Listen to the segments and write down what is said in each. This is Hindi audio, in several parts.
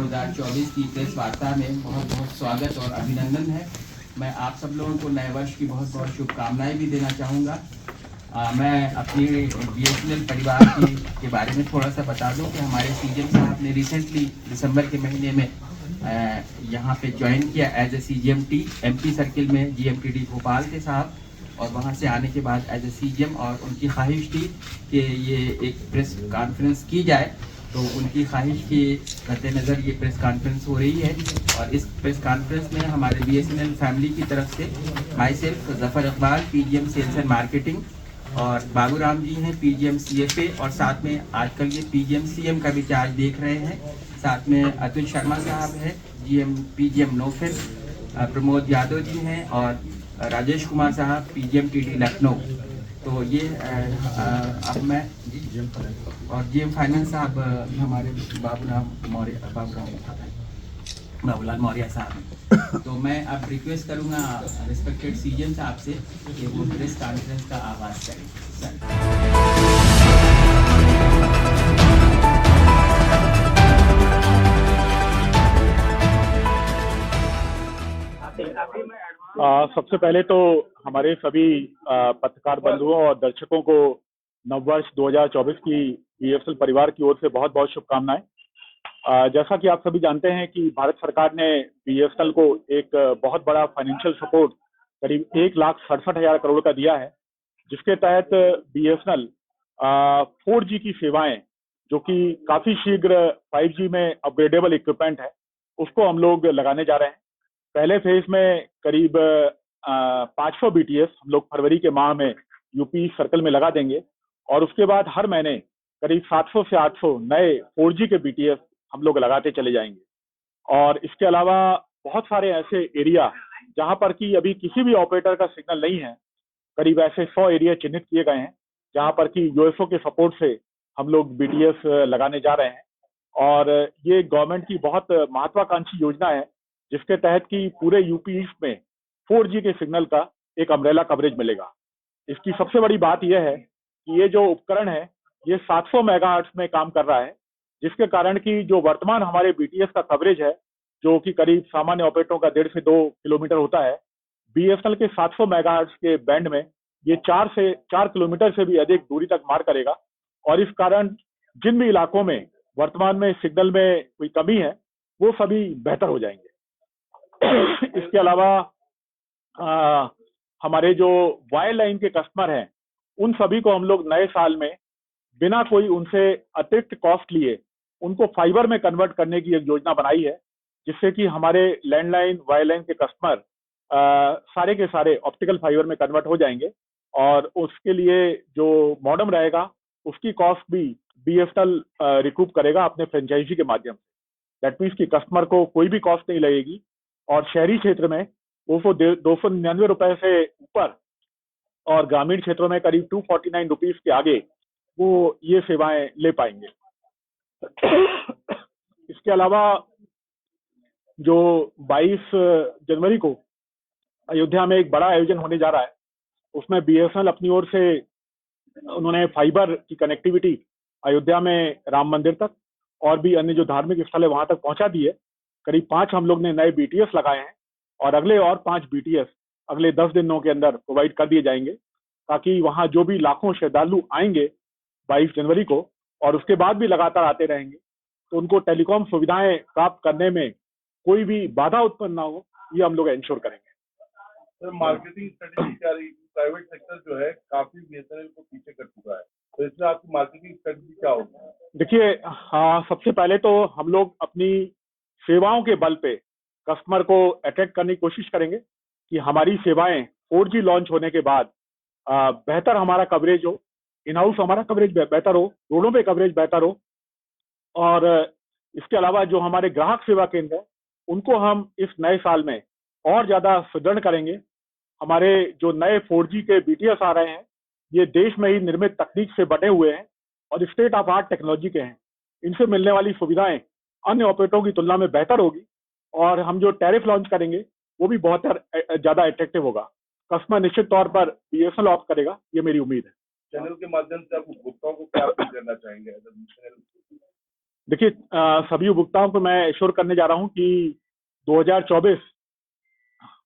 2024 की प्रेस वार्ता में बहुत बहुत स्वागत और अभिनंदन है। मैं आप सब लोगों को नए वर्ष की बहुत बहुत शुभकामनाएं भी देना चाहूँगा। मैं अपनी बीएसएनएल परिवार के बारे में थोड़ा सा बता दूं कि हमारे सीजीएम साहब ने रिसेंटली दिसंबर के महीने में यहाँ पे ज्वाइन किया एज ए सीजीएमटी एमपी सर्किल में जीएमटीडी भोपाल के साहब, और वहाँ से आने के बाद एज ए सीजीएम और उनकी ख्वाहिश थी कि ये एक प्रेस कॉन्फ्रेंस की जाए, तो उनकी ख्वाहिश के मद्देनज़र ये प्रेस कॉन्फ्रेंस हो रही है। और इस प्रेस कॉन्फ्रेंस में हमारे बीएसएनएल फैमिली की तरफ से myself Zafar Iqbal PGM sales and marketing, और बाबू राम जी हैं पीजीएम सीएफए, और साथ में आजकल ये पीजीएम सीएम का भी चार्ज देख रहे हैं। साथ में अतुल शर्मा साहब हैं पीजीएम नोफिल, प्रमोद यादव जी हैं, और राजेश कुमार साहब पीजीएम टीडी लखनऊ। तो ये अब मैं और जीएम फाइनेंस साहब हमारे बाबूलाल मौर्य साहब हैं। तो मैं अब रिक्वेस्ट करूंगा रिस्पेक्टेड सीजीएम साहब से कि वो प्रेस कॉन्फ्रेंस का आगाज करें। सबसे पहले तो हमारे सभी पत्रकार बंधुओं और दर्शकों को नववर्ष 2024 की बीएसएल परिवार की ओर से बहुत बहुत शुभकामनाएं। जैसा कि आप सभी जानते हैं कि भारत सरकार ने बीएसएल को एक बहुत बड़ा फाइनेंशियल सपोर्ट करीब 1,67,000 करोड़ का दिया है, जिसके तहत बीएसएल 4G की सेवाएं, जो कि काफी शीघ्र 5G में अपग्रेडेबल इक्विपमेंट है, उसको हम लोग लगाने जा रहे हैं। पहले फेज में करीब 500 बीटीएस हम लोग फरवरी के माह में यूपी सर्कल में लगा देंगे, और उसके बाद हर महीने करीब 700 से 800 नए 4G के बीटीएस हम लोग लगाते चले जाएंगे। और इसके अलावा बहुत सारे ऐसे एरिया जहां पर कि अभी किसी भी ऑपरेटर का सिग्नल नहीं है, करीब ऐसे 100 एरिया चिन्हित किए गए हैं जहां पर कि यूएसओ के सपोर्ट से हम लोग बीटीएस लगाने जा रहे हैं। और ये गवर्नमेंट की बहुत महत्वाकांक्षी योजना है, जिसके तहत कि पूरे यूपी ईस्ट में 4G के सिग्नल का एक अम्ब्रेला कवरेज मिलेगा। इसकी सबसे बड़ी बात यह है कि ये जो उपकरण है ये 700 मेगाहर्ट्ज में काम कर रहा है, जिसके कारण कि जो वर्तमान हमारे बीटीएस का कवरेज है, जो कि करीब सामान्य ऑपरेटरों का 1.5 से 2 किलोमीटर होता है, बीएसएनएल के 700 मेगाहर्ट्ज के बैंड में ये 4 किलोमीटर से भी अधिक दूरी तक मार करेगा। और इस कारण जिन भी इलाकों में वर्तमान में सिग्नल में कोई कमी है वो सभी बेहतर हो जाएंगे। इसके अलावा हमारे जो वायर लाइन के कस्टमर हैं, उन सभी को हम लोग नए साल में बिना कोई उनसे अतिरिक्त कॉस्ट लिए उनको फाइबर में कन्वर्ट करने की एक योजना बनाई है, जिससे कि हमारे लैंडलाइन वायर लाइन के कस्टमर सारे के सारे ऑप्टिकल फाइबर में कन्वर्ट हो जाएंगे। और उसके लिए जो मॉडेम रहेगा उसकी कॉस्ट भी बीएसएनएल रिकूप करेगा अपने फ्रेंचाइजी के माध्यम से। दैट मीन्स कि कस्टमर को कोई भी कॉस्ट नहीं लगेगी, और शहरी क्षेत्र में वो 299 रुपए से ऊपर और ग्रामीण क्षेत्रों में करीब 249 रुपीज के आगे वो ये सेवाएं ले पाएंगे। इसके अलावा जो 22 जनवरी को अयोध्या में एक बड़ा आयोजन होने जा रहा है, उसमें बीएसएनएल अपनी ओर से उन्होंने फाइबर की कनेक्टिविटी अयोध्या में राम मंदिर तक और भी अन्य जो धार्मिक स्थल है वहां तक पहुंचा दी है। करीब 5 हम लोग ने नए बीटीएस लगाए हैं, और अगले और 5 बीटीएस अगले 10 दिनों के अंदर प्रोवाइड कर दिए जाएंगे, ताकि वहां जो भी लाखों श्रद्धालु आएंगे 22 जनवरी को और उसके बाद भी लगातार आते रहेंगे, तो उनको टेलीकॉम सुविधाएं प्राप्त करने में कोई भी बाधा उत्पन्न ना हो, ये हम लोग इंश्योर करेंगे। सर, मार्केटिंग स्ट्रेटेजी क्या रही? प्राइवेट सेक्टर जो है काफी बीएसएनएल को पीछे कर चुका है, तो इसमें आपकी मार्केटिंग स्ट्रेटेजी क्या होगी? देखिए, सबसे पहले तो हम लोग अपनी सेवाओं के बल पे कस्टमर को अट्रैक्ट करने की कोशिश करेंगे कि हमारी सेवाएं 4G लॉन्च होने के बाद बेहतर हमारा कवरेज हो, इन हाउस हमारा कवरेज बेहतर हो, रोडों पे कवरेज बेहतर हो। और इसके अलावा जो हमारे ग्राहक सेवा केंद्र है उनको हम इस नए साल में और ज्यादा सुदृढ़ करेंगे। हमारे जो नए 4G के बीटीएस आ रहे हैं, ये देश में ही निर्मित तकनीक से बने हुए हैं और स्टेट ऑफ आर्ट टेक्नोलॉजी के हैं। इनसे मिलने वाली सुविधाएं अन्य ऑपरेटरों की तुलना में बेहतर होगी, और हम जो टैरिफ लॉन्च करेंगे वो भी बहुत ज्यादा अट्रैक्टिव होगा। कस्टमर निश्चित तौर पर बीएसएनएल ऑप्ट करेगा, ये मेरी उम्मीद है। चैनल के माध्यम से आप उपभोक्ताओं को क्या अपील करना चाहेंगे? देखिए, सभी उपभोक्ताओं को मैं एश्योर करने जा रहा हूं कि 2024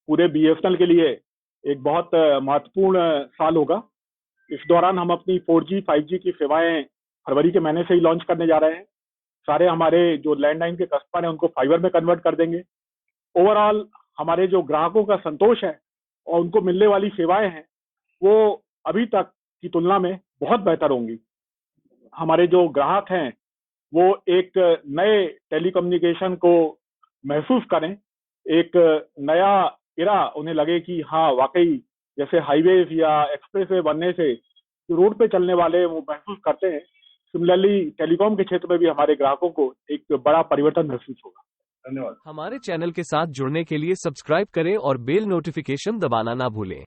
पूरे बीएसएनएल के लिए एक बहुत महत्वपूर्ण साल होगा। इस दौरान हम अपनी 4G 5G की सेवाएं फरवरी के महीने से ही लॉन्च करने जा रहे हैं। सारे हमारे जो लैंडलाइन के कस्टमर हैं उनको फाइबर में कन्वर्ट कर देंगे। ओवरऑल हमारे जो ग्राहकों का संतोष है और उनको मिलने वाली सेवाएं हैं वो अभी तक की तुलना में बहुत बेहतर होंगी। हमारे जो ग्राहक हैं वो एक नए टेलीकम्युनिकेशन को महसूस करें, एक नया इरा उन्हें लगे कि हाँ वाकई जैसे हाईवेज या एक्सप्रेसवे बनने से जो रोड पे चलने वाले वो महसूस करते हैं, सिमिलरली टेलीकॉम के क्षेत्र में भी हमारे ग्राहकों को एक बड़ा परिवर्तन महसूस होगा। धन्यवाद। हमारे चैनल के साथ जुड़ने के लिए सब्सक्राइब करें और बेल नोटिफिकेशन दबाना ना भूलें।